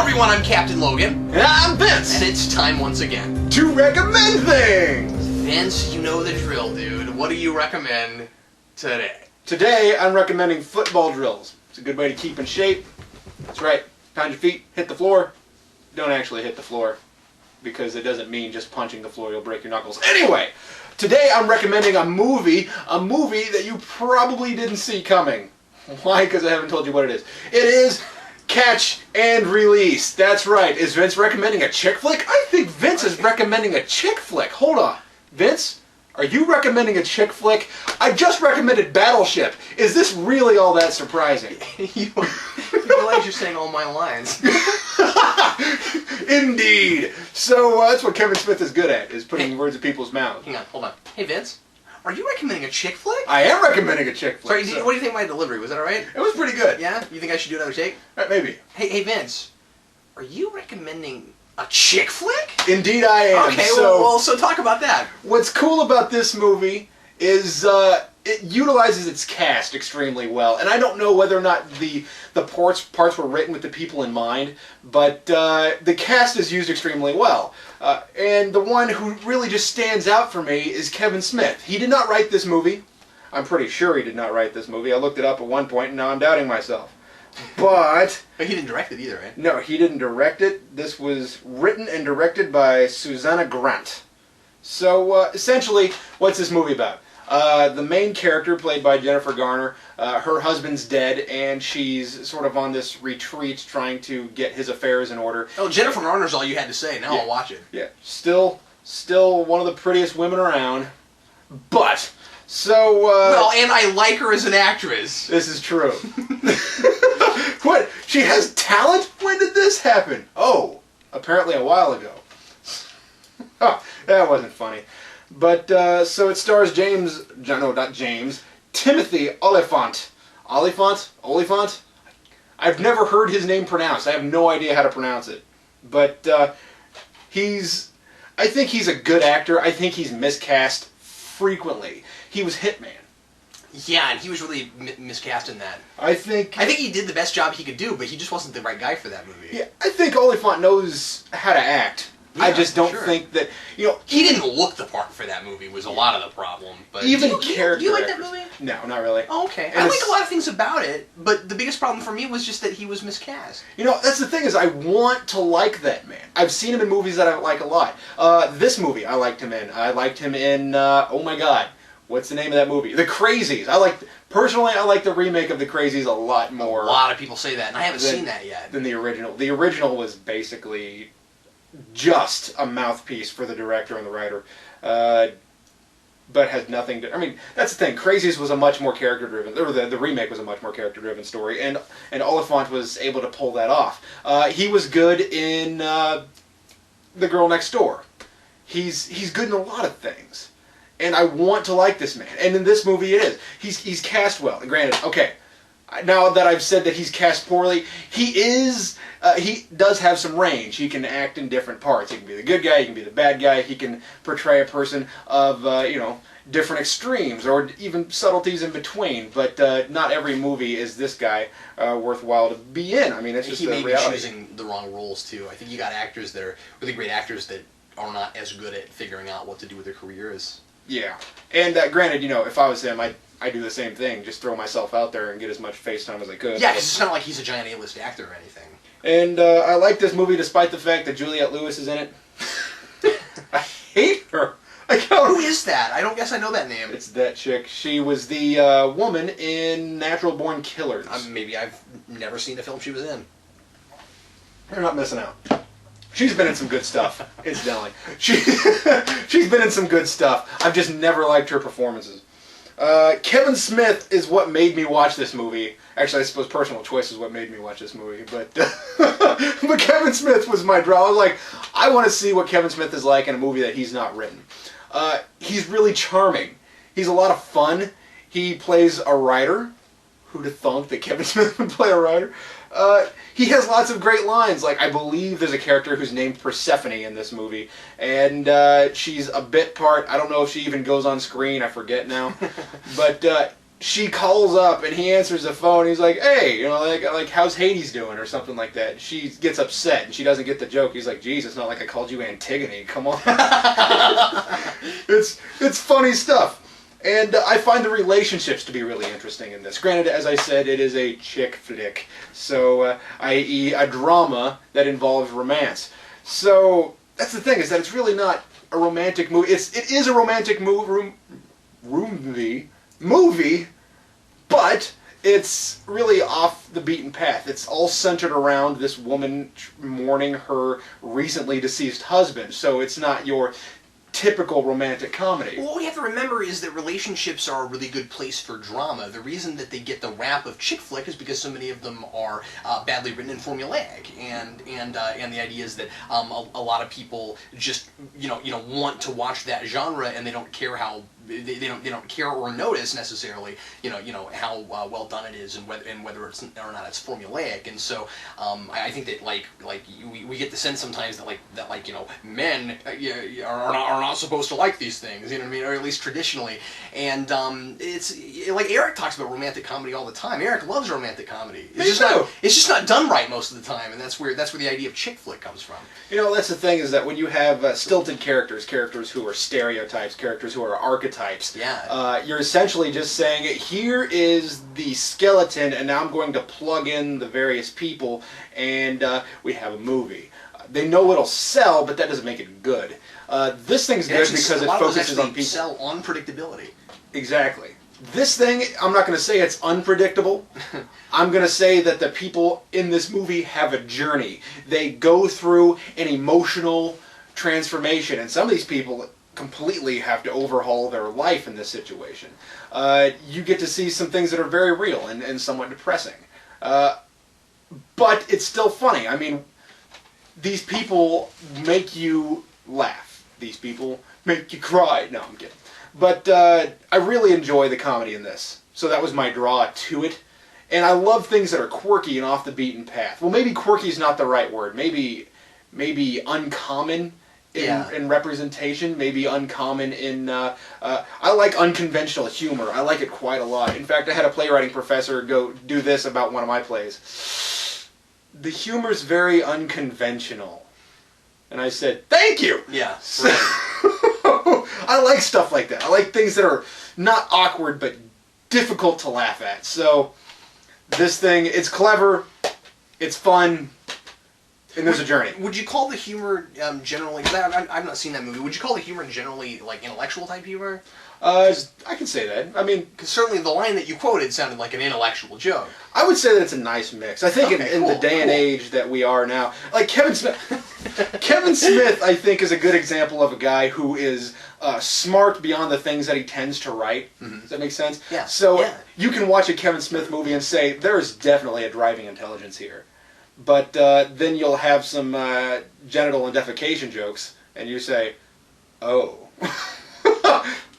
everyone, I'm Captain Logan. And I'm Vince. And it's time once again to recommend things. Vince, you know the drill, dude. What do you recommend today? Today, I'm recommending football drills. It's a good way to keep in shape. That's right. Pound your feet, hit the floor. Don't actually hit the floor, because it doesn't mean just punching the floor, you'll break your knuckles. Anyway, today I'm recommending a movie that you probably didn't see coming. Why? Because I haven't told you what it is. It is Catch and Release. That's right. Is Vince recommending a chick flick? I think Vince is recommending a chick flick. Hold on. Vince, are you recommending a chick flick? I just recommended Battleship. Is this really all that surprising? You realize you're saying all my lines. Indeed. So that's what Kevin Smith is good at, is putting words in people's mouths. Hang on, hold on. Hey, Vince, are you recommending a chick flick? I am recommending a chick flick. Sorry, what do you think of my delivery? Was that alright? It was pretty good. Yeah? You think I should do another take? Maybe. Hey, Vince, are you recommending a chick flick? Indeed I am. Okay, so talk about that. What's cool about this movie is it utilizes its cast extremely well. And I don't know whether or not the parts were written with the people in mind, but the cast is used extremely well. And the one who really just stands out for me is Kevin Smith. He did not write this movie. I'm pretty sure he did not write this movie. I looked it up at one point and now I'm doubting myself. But he didn't direct it either, right? No, he didn't direct it. This was written and directed by Susanna Grant. So essentially, what's this movie about? The main character, played by Jennifer Garner, her husband's dead, and she's sort of on this retreat trying to get his affairs in order. Oh, Jennifer Garner's all you had to say. Now I'll watch it. Yeah, still one of the prettiest women around, but, so, well, and I like her as an actress. This is true. What? She has talent? When did this happen? Oh, apparently a while ago. Oh, that wasn't funny. But, so it stars Timothy Olyphant. Olyphant? I've never heard his name pronounced. I have no idea how to pronounce it. But, I think he's a good actor. I think he's miscast frequently. He was Hitman. Yeah, and he was really miscast in that. I think he did the best job he could do, but he just wasn't the right guy for that movie. Yeah, I think Olyphant knows how to act. Yeah, I just don't think that, he didn't look the part for that movie was a lot of the problem. But even do you like that movie? No, not really. Oh, okay. I like a lot of things about it, but the biggest problem for me was just that he was miscast. That's the thing, is I want to like that man. I've seen him in movies that I like a lot. This movie I liked him in. I liked him in, oh my god, what's the name of that movie? The Crazies. Personally, I like the remake of The Crazies a lot more. A lot of people say that, and I haven't seen that yet. Than the original. The original was basically just a mouthpiece for the director and the writer, but has nothing to... I mean, that's the thing. Crazies was a much more character-driven... Or the remake was a much more character-driven story, and Olyphant was able to pull that off. He was good in The Girl Next Door. He's good in a lot of things. And I want to like this man. And in this movie it is. He's cast well. And granted, okay, now that I've said that he's cast poorly, he does have some range. He can act in different parts. He can be the good guy, he can be the bad guy, he can portray a person of, different extremes, or even subtleties in between. But not every movie is this guy worthwhile to be in. I mean, it's just he may reality. Be choosing the wrong roles, too. I think you got actors that are really great actors that are not as good at figuring out what to do with their careers. Yeah. And granted, if I was him, I'd do the same thing. Just throw myself out there and get as much face time as I could. Yeah, because it's not like he's a giant A-list actor or anything. And I like this movie despite the fact that Juliette Lewis is in it. I hate her. Who is that? I don't guess I know that name. It's that chick. She was the woman in Natural Born Killers. Maybe I've never seen a film she was in. You're not missing out. She's been in some good stuff, incidentally. She's been in some good stuff. I've just never liked her performances. Kevin Smith is what made me watch this movie. Actually, I suppose personal choice is what made me watch this movie. But but Kevin Smith was my draw. I was like, I want to see what Kevin Smith is like in a movie that he's not written. He's really charming. He's a lot of fun. He plays a writer. Who'd have thunk that Kevin Smith would play a writer? He has lots of great lines. Like, I believe there's a character who's named Persephone in this movie. And she's a bit part. I don't know if she even goes on screen. I forget now. But she calls up and he answers the phone. He's like, "Hey, you know, like how's Hades doing?" or something like that. She gets upset and she doesn't get the joke. He's like, "Geez, it's not like I called you Antigone. Come on." It's funny stuff. And I find the relationships to be really interesting in this. Granted, as I said, it is a chick flick, so i.e. a drama that involves romance. So that's the thing, is that it's really not a romantic movie. It is a romantic movie, but it's really off the beaten path. It's all centered around this woman mourning her recently deceased husband. So it's not your typical romantic comedy. Well, what you have to remember is that relationships are a really good place for drama. The reason that they get the rap of chick flick is because so many of them are badly written and formulaic, and the idea is that a lot of people just want to watch that genre, and they don't care how they don't care or notice necessarily how well done it is, and whether it's or not it's formulaic. And so I think that we get the sense sometimes that men are not supposed to like these things, you know what I mean, or at least traditionally. And it's like Eric talks about romantic comedy all the time. Eric loves romantic comedy. It's just not done right most of the time, and that's where the idea of chick flick comes from. You know, that's the thing, is that when you have stilted characters who are stereotypes, characters who are archetypes, you're essentially just saying, here is the skeleton, and now I'm going to plug in the various people, and we have a movie. They know it'll sell, but that doesn't make it good. This thing's good because it focuses on people. Sell on predictability. Exactly. This thing, I'm not going to say it's unpredictable. I'm going to say that the people in this movie have a journey. They go through an emotional transformation, and some of these people completely have to overhaul their life in this situation. You get to see some things that are very real and somewhat depressing. But it's still funny. I mean, these people make you laugh. These people make you cry. No, I'm kidding. But I really enjoy the comedy in this. So that was my draw to it. And I love things that are quirky and off the beaten path. Well, maybe quirky is not the right word. Maybe uncommon in representation. Maybe uncommon in... I like unconventional humor. I like it quite a lot. In fact, I had a playwriting professor go do this about one of my plays. The humor's very unconventional. And I said, thank you! Yeah, so, I like stuff like that. I like things that are not awkward, but difficult to laugh at. So, this thing, it's clever, it's fun, and there's a journey. Would you call the humor generally, because I've not seen that movie, would you call the humor generally like intellectual type humor? I can say that. I mean, because certainly the line that you quoted sounded like an intellectual joke. I would say that it's a nice mix. I think in the day and age that we are now, like Kevin Smith, I think, is a good example of a guy who is smart beyond the things that he tends to write. Mm-hmm. Does that make sense? Yeah. So you can watch a Kevin Smith movie and say, there is definitely a driving intelligence here. But then you'll have some genital and defecation jokes, and you say, oh.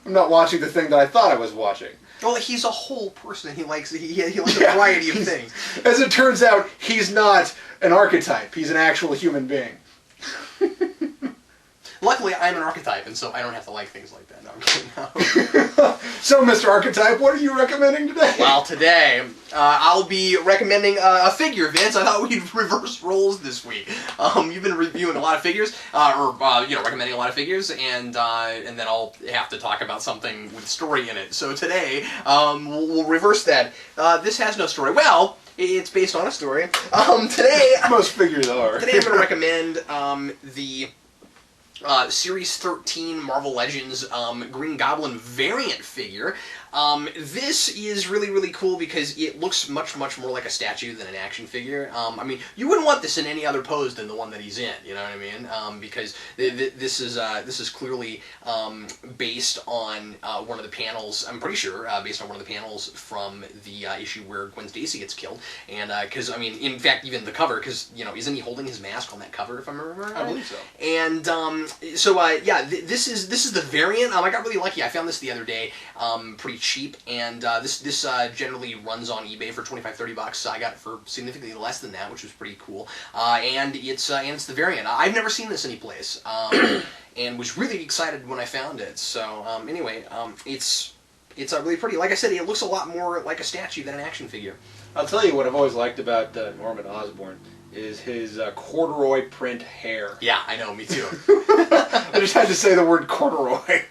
I'm not watching the thing that I thought I was watching. Well, he's a whole person. He likes a variety of things. As it turns out, he's not an archetype. He's an actual human being. Luckily, I'm an archetype, and so I don't have to like things like that. No, I'm kidding. No. So, Mr. Archetype, what are you recommending today? Well, today, I'll be recommending a figure, Vince. I thought we'd reverse roles this week. You've been reviewing a lot of figures, recommending a lot of figures, and then I'll have to talk about something with story in it. So today, we'll reverse that. This has no story. Well, it's based on a story. Today... Most figures are. Today I'm going to recommend the... Series 13 Marvel Legends Green Goblin variant figure. This is really, really cool because it looks much, much more like a statue than an action figure. I mean, you wouldn't want this in any other pose than the one that he's in, you know what I mean? Because this is clearly based on one of the panels, I'm pretty sure, based on one of the panels from the issue where Gwen Stacy gets killed. And, because, I mean, in fact, even the cover, because, isn't he holding his mask on that cover, if I remember right? I believe so. And, this is the variant. I got really lucky. I found this the other day, pretty cheap, and this generally runs on eBay for $25-30. I got it for significantly less than that, which was pretty cool. And it's the variant. I've never seen this anyplace, and was really excited when I found it. So anyway, it's It's really pretty. Like I said, it looks a lot more like a statue than an action figure. I'll tell you what I've always liked about Norman Osborn is his corduroy print hair. Yeah, I know, me too. I just had to say the word corduroy.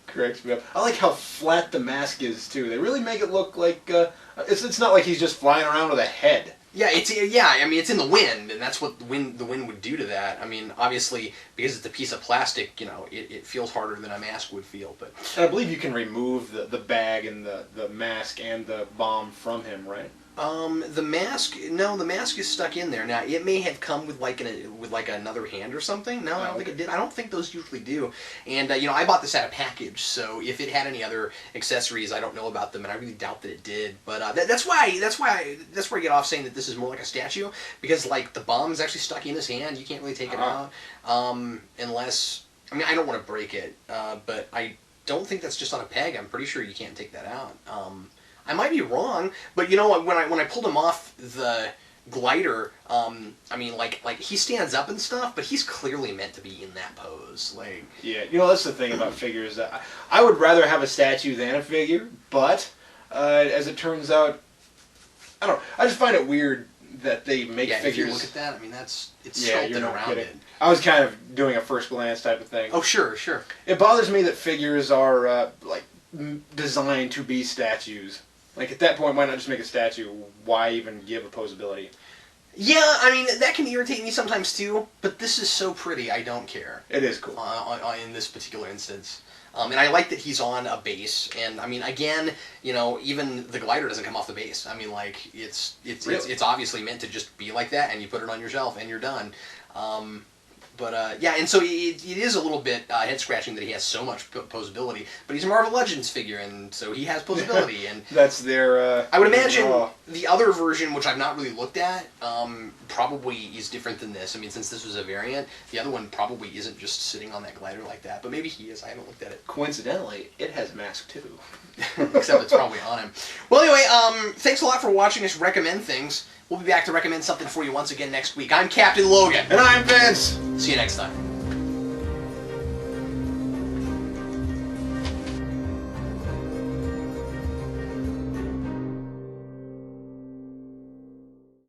Cracks me up. I like how flat the mask is too. They really make it look like it's not like he's just flying around with a head. Yeah, I mean, it's in the wind, and that's what the wind would do to that. I mean, obviously, because it's a piece of plastic, you know, it feels harder than a mask would feel. But and I believe you can remove the bag and the mask and the bomb from him, right? The mask, no, the mask is stuck in there. Now, it may have come with like another hand or something. No, I don't think it did. I don't think those usually do. And you know, I bought this at a package, so if it had any other accessories, I don't know about them, and I really doubt that it did. But that's where I get off saying that this is more like a statue, because like the bomb is actually stuck in his hand. You can't really take it out unless, I mean, I don't want to break it, but I don't think that's just on a peg. I'm pretty sure you can't take that out. I might be wrong, but you know, when I pulled him off the glider, I mean, like he stands up and stuff, but he's clearly meant to be in that pose. Like, yeah, you know, that's the thing about figures. I would rather have a statue than a figure, but as it turns out, I don't know. I just find it weird that they make figures. If you look at that, I mean, it's sculpted around it. I was kind of doing a first glance type of thing. Oh, sure. It bothers me that figures are like designed to be statues. Like, at that point, why not just make a statue? Why even give opposability? Yeah, I mean, that can irritate me sometimes, too, but this is so pretty, I don't care. It is cool. In this particular instance. And I like that he's on a base, and, I mean, again, you know, even the glider doesn't come off the base. I mean, like, it's obviously meant to just be like that, and you put it on your shelf, and you're done. Yeah, and so it is a little bit head-scratching that he has so much posability, but he's a Marvel Legends figure, and so he has posability. And that's their... I would imagine the other version, which I've not really looked at, probably is different than this. I mean, since this was a variant, the other one probably isn't just sitting on that glider like that, but maybe he is. I haven't looked at it. Coincidentally, it has a mask, too. Except it's probably on him. Well, anyway, thanks a lot for watching us recommend things. We'll be back to recommend something for you once again next week. I'm Captain Logan. And I'm Vince. See you next time.